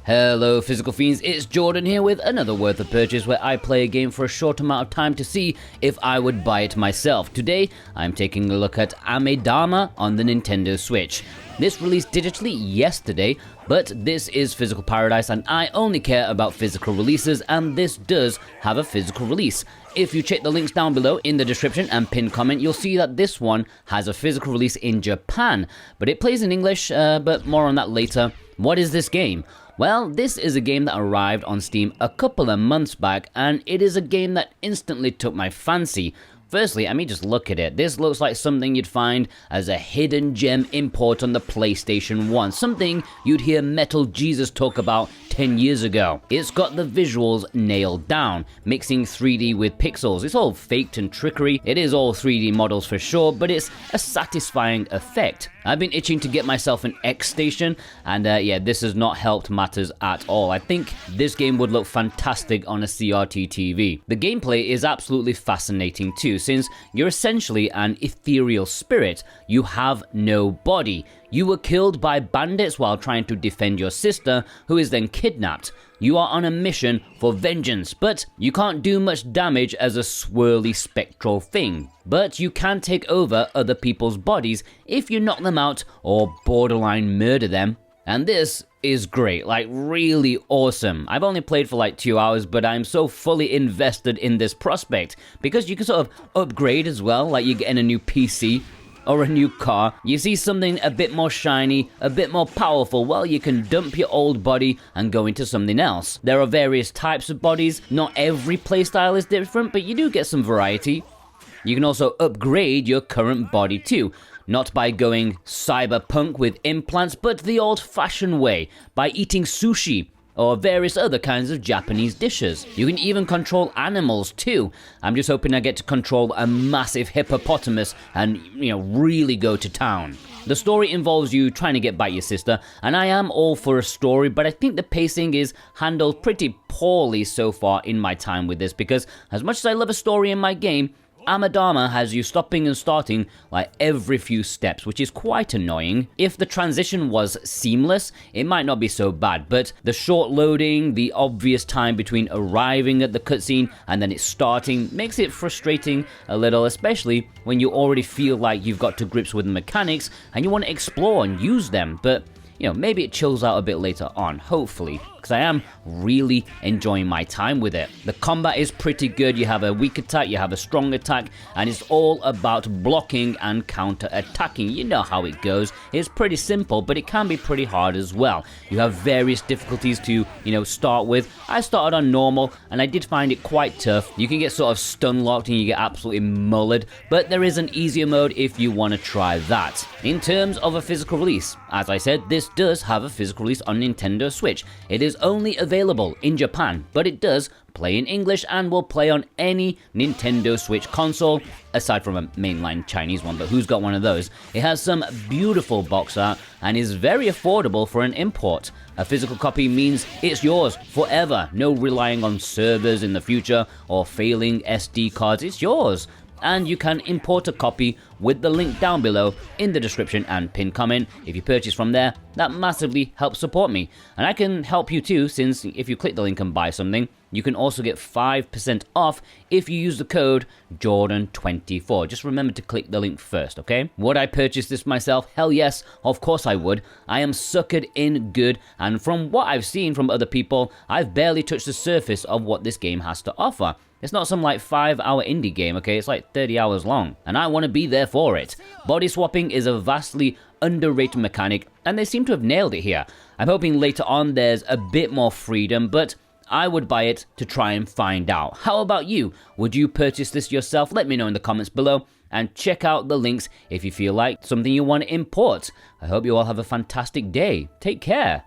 Hello Physical Fiends, it's Jordan here with another Worth of Purchase where I play a game for a short amount of time to see if I would buy it myself. Today, I'm taking a look at AMEDAMA on the Nintendo Switch. This released digitally yesterday, but this is Physical Paradise and I only care about physical releases, and this does have a physical release. If you check the links down below in the description and pinned comment, you'll see that this one has a physical release in Japan, but it plays in English, but more on that later. What is this game? Well, this is a game that arrived on Steam a couple of months back, and it is a game that instantly took my fancy. Firstly, I mean, just look at it. This looks like something you'd find as a hidden gem import on the PlayStation 1. Something you'd hear Metal Jesus talk about 10 years ago. It's got the visuals nailed down, mixing 3D with pixels. It's all faked and trickery. It is all 3D models for sure, but it's a satisfying effect. I've been itching to get myself an X Station, and yeah, this has not helped matters at all. I think this game would look fantastic on a CRT TV. The gameplay is absolutely fascinating too, since you're essentially an ethereal spirit. You have no body. You were killed by bandits while trying to defend your sister, who is then kidnapped. You are on a mission for vengeance, but you can't do much damage as a swirly spectral thing. But you can take over other people's bodies if you knock them out or borderline murder them. And this is great, like really awesome. I've only played for like 2 hours, but I'm so fully invested in this prospect because you can sort of upgrade as well, like you're getting a new PC or a new car. You see something a bit more shiny, a bit more powerful, well, you can dump your old body and go into something else. There are various types of bodies. Not every playstyle is different, but you do get some variety. You can also upgrade your current body too. Not by going cyberpunk with implants, but the old-fashioned way, by eating sushi or various other kinds of Japanese dishes. You can even control animals too. I'm just hoping I get to control a massive hippopotamus and, really go to town. The story involves you trying to get back your sister, and I am all for a story, but I think the pacing is handled pretty poorly so far in my time with this, because as much as I love a story in my game, AMEDAMA has you stopping and starting like every few steps, which is quite annoying. If the transition was seamless, it might not be so bad, but the short loading, the obvious time between arriving at the cutscene and then it starting makes it frustrating a little, especially when you already feel like you've got to grips with the mechanics and you want to explore and use them, but maybe it chills out a bit later on, hopefully, because I am really enjoying my time with it. The combat is pretty good. You have a weak attack, you have a strong attack, and it's all about blocking and counter-attacking. You know how it goes. It's pretty simple, but it can be pretty hard as well. You have various difficulties to, start with. I started on normal, and I did find it quite tough. You can get sort of stun-locked and you get absolutely mullered, but there is an easier mode if you want to try that. In terms of a physical release, as I said, this does have a physical release on Nintendo Switch. It is only available in Japan, but it does play in English and will play on any Nintendo Switch console, aside from a mainline Chinese one, but who's got one of those? It has some beautiful box art and is very affordable for an import. A physical copy means it's yours forever, no relying on servers in the future or failing SD cards, it's yours. And you can import a copy with the link down below in the description and pinned comment. If you purchase from there, that massively helps support me. And I can help you too, since if you click the link and buy something, you can also get 5% off if you use the code Jordan24. Just remember to click the link first, okay? Would I purchase this myself? Hell yes, of course I would. I am suckered in good, and from what I've seen from other people, I've barely touched the surface of what this game has to offer. It's not some like 5-hour indie game, okay? It's like 30 hours long, and I want to be there for it. Body swapping is a vastly underrated mechanic, and they seem to have nailed it here. I'm hoping later on there's a bit more freedom, but I would buy it to try and find out. How about you? Would you purchase this yourself? Let me know in the comments below, and check out the links if you feel like something you want to import. I hope you all have a fantastic day. Take care.